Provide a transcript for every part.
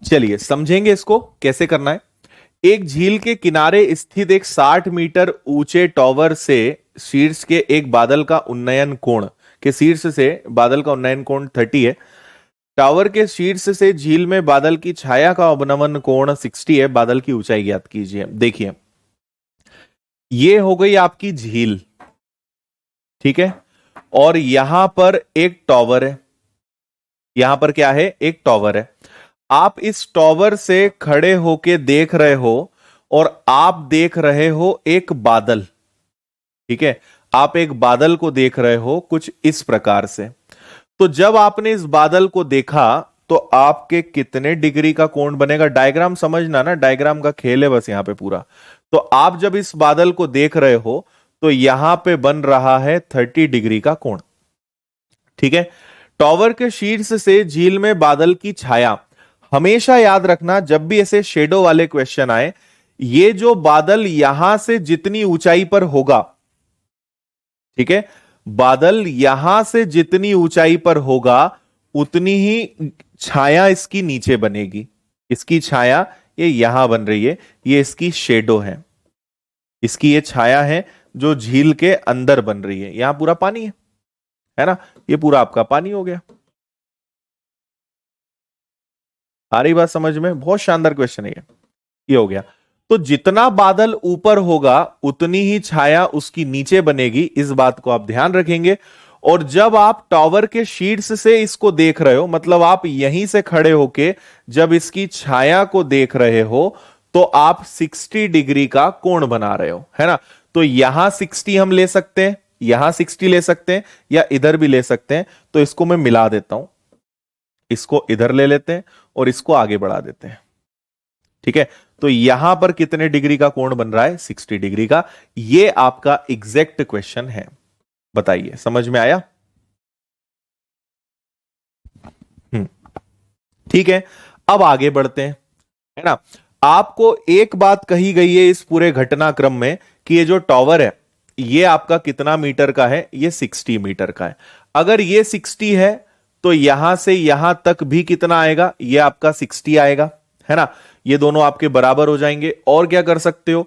चलिए समझेंगे इसको कैसे करना है। एक झील के किनारे स्थित एक 60 मीटर ऊंचे टॉवर से शीर्ष के एक बादल का उन्नयन कोण के शीर्ष से बादल का उन्नयन कोण 30 है। टावर के शीर्ष से झील में बादल की छाया का अवनमन कोण 60 है। बादल की ऊंचाई ज्ञात कीजिए। देखिए ये हो गई आपकी झील, ठीक है, और यहां पर एक टॉवर है। यहां पर क्या है? एक टॉवर है। आप इस टॉवर से खड़े होके देख रहे हो और आप देख रहे हो एक बादल, ठीक है, आप एक बादल को देख रहे हो कुछ इस प्रकार से। तो जब आपने इस बादल को देखा तो आपके कितने डिग्री का कोण बनेगा? डायग्राम समझना ना, डायग्राम का खेल है बस यहां पे पूरा। तो आप जब इस बादल को देख रहे हो तो यहां पे बन रहा है 30 डिग्री का कोण, ठीक है। टॉवर के शीर्ष से झील में बादल की छाया, हमेशा याद रखना जब भी ऐसे शेडो वाले क्वेश्चन आए, ये जो बादल यहां से जितनी ऊंचाई पर होगा, ठीक है, बादल यहां से जितनी ऊंचाई पर होगा उतनी ही छाया इसकी नीचे बनेगी। इसकी छाया ये यहां बन रही है, ये इसकी शेडो है, इसकी ये छाया है जो झील के अंदर बन रही है। यहां पूरा पानी है ना, ये पूरा आपका पानी हो गया। आ रही बात समझ में? बहुत शानदार क्वेश्चन है ये हो गया। तो जितना बादल ऊपर होगा उतनी ही छाया उसकी नीचे बनेगी, इस बात को आप ध्यान रखेंगे। और जब आप टावर के शीर्ष से इसको देख रहे हो, मतलब आप यहीं से खड़े होके जब इसकी छाया को देख रहे हो तो आप 60 डिग्री का कोण बना रहे हो, है ना। तो यहां 60 हम ले सकते हैं, यहां 60 ले सकते हैं, या इधर भी ले सकते हैं। तो इसको मैं मिला देता हूं, इसको इधर ले लेते हैं और इसको आगे बढ़ा देते हैं, ठीक है। तो यहां पर कितने डिग्री का कोण बन रहा है? 60 डिग्री का। ये आपका एग्जैक्ट क्वेश्चन है। बताइए समझ में आया? ठीक है, अब आगे बढ़ते हैं, है ना। आपको एक बात कही गई है इस पूरे घटनाक्रम में कि ये जो टॉवर है ये आपका कितना मीटर का है? ये 60 मीटर का है। अगर ये 60 है तो यहां से यहां तक भी कितना आएगा? ये आपका 60 आएगा, है ना। ये दोनों आपके बराबर हो जाएंगे। और क्या कर सकते हो?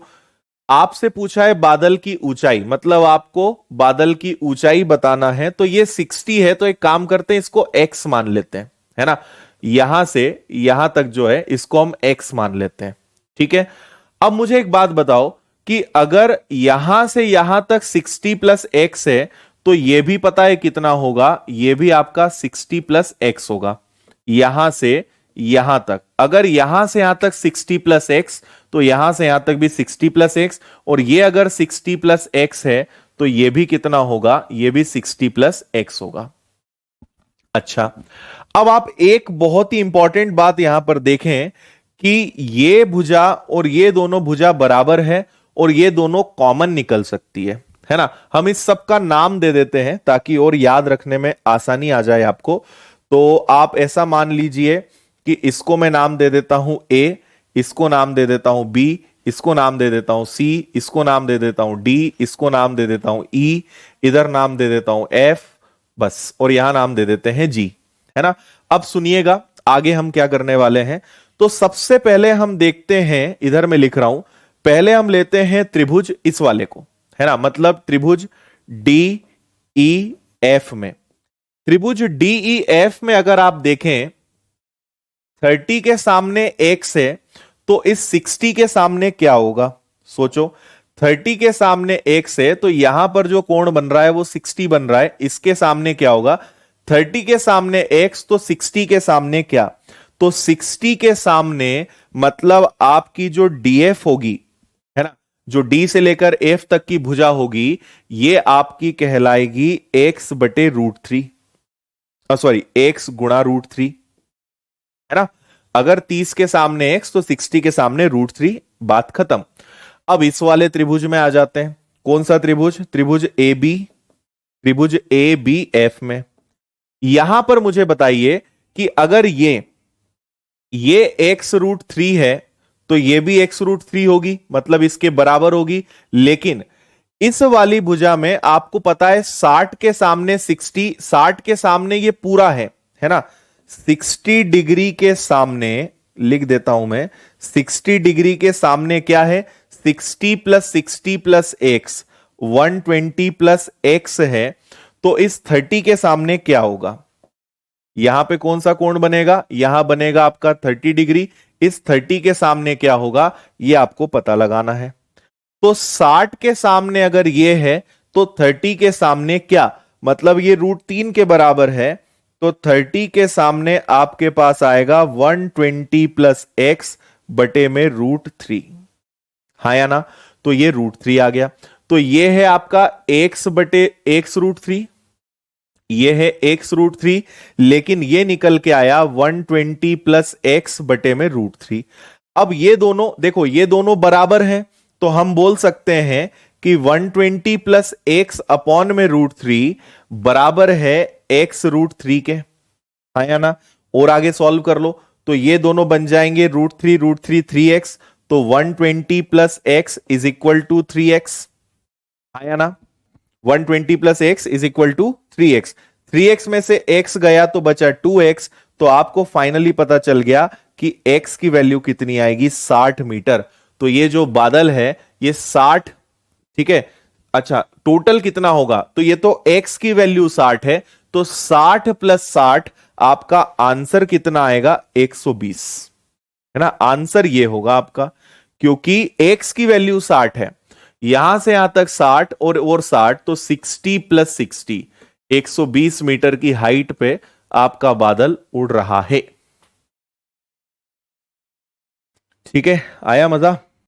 आपसे पूछा है बादल की ऊंचाई, मतलब आपको बादल की ऊंचाई बताना है। तो ये 60 है, तो एक काम करते हैं, इसको x मान लेते हैं, है ना। यहां से यहां तक जो है इसको हम x मान लेते हैं, ठीक है। अब मुझे एक बात बताओ कि अगर यहां से यहां तक 60 प्लस x है तो यह भी पता है कितना होगा? यह भी आपका 60 प्लस x होगा। यहां से यहां तक, अगर यहां से यहां तक 60 प्लस एक्स तो यहां से यहां तक भी 60 प्लस एक्स, और ये अगर 60 प्लस एक्स है तो ये भी कितना होगा? ये भी 60 प्लस एक्स होगा। अच्छा, अब आप एक बहुत ही इंपॉर्टेंट बात यहां पर देखें कि ये भुजा और ये दोनों भुजा बराबर है और ये दोनों कॉमन निकल सकती है ना। हम इस सब का नाम दे देते हैं ताकि और याद रखने में आसानी आ जाए आपको। तो आप ऐसा मान लीजिए कि इसको मैं नाम दे देता हूं ए, इसको नाम दे देता हूं बी, इसको नाम दे देता हूं सी, इसको नाम दे देता हूं डी, इसको नाम दे देता हूं ई, इधर नाम दे देता हूं एफ, बस, और यहां नाम दे देते हैं जी, है ना। अब सुनिएगा आगे हम क्या करने वाले हैं। तो सबसे पहले हम देखते हैं, इधर मैं लिख रहा हूं, पहले हम लेते हैं त्रिभुज इस वाले को, है ना, मतलब त्रिभुज डी ई एफ में। त्रिभुज डी ई एफ में अगर आप देखें 30 के सामने x है तो इस 60 के सामने क्या होगा? सोचो, 30 के सामने x है तो यहां पर जो कोण बन रहा है वो 60 बन रहा है। इसके सामने क्या होगा? 30 के सामने x तो 60 के सामने क्या? तो 60 के सामने मतलब आपकी जो df होगी, है ना, जो d से लेकर f तक की भुजा होगी, ये आपकी कहलाएगी x बटे √3, सॉरी x गुणा √3, है ना। अगर 30 के सामने x तो 60 के सामने √3, बात खत्म। अब इस वाले त्रिभुज में आ जाते हैं। कौन सा त्रिभुज? त्रिभुज ए बी, त्रिभुज ए बी एफ में। यहां पर मुझे बताइए कि अगर ये x√3 है तो ये भी x√3 होगी, मतलब इसके बराबर होगी। लेकिन इस वाली भुजा में आपको पता है 60 के सामने 60, 60 के सामने ये पूरा है ना, 60 डिग्री के सामने लिख देता हूं मैं, 60 डिग्री के सामने क्या है, 60 plus 60 plus x 120 plus x है। तो इस 30 के सामने क्या होगा, यहां पे कौन सा कोण बनेगा, यहां बनेगा आपका 30 डिग्री। इस 30 के सामने क्या होगा, ये आपको पता लगाना है। तो 60 के सामने अगर ये है तो 30 के सामने क्या, मतलब ये √3 के बराबर है। तो 30 के सामने आपके पास आएगा 120 प्लस एक्स बटे में √3, हाँ या ना। तो ये √3 आ गया। तो ये है आपका x बटे x √3, ये है x √3, लेकिन ये निकल के आया 120 प्लस एक्स बटे में √3। अब ये दोनों देखो, ये दोनों बराबर हैं, तो हम बोल सकते हैं कि 120 प्लस एक्स अपॉन में √3 बराबर है x √3 के, हाँ या ना। और आगे सॉल्व कर लो, तो ये दोनों बन जाएंगे √3 3x, तो 120 plus x is equal to 3x, हाँ या ना। 120 plus x is equal to 3x, 3x में से x गया तो बचा 2x। तो आपको फाइनली पता चल गया कि x की वैल्यू कितनी आएगी, 60 मीटर। तो ये जो बादल है ये 60, ठीक है। अच्छा, टोटल कितना होगा, तो ये तो x की वैल्यू 60 है, तो 60 प्लस 60 आपका आंसर कितना आएगा, 120, है ना। आंसर ये होगा आपका, क्योंकि x की वैल्यू 60 है, यहां से यहां तक 60 और 60, तो 60 प्लस 60 120 मीटर की हाइट पे आपका बादल उड़ रहा है। ठीक है, आया मजा।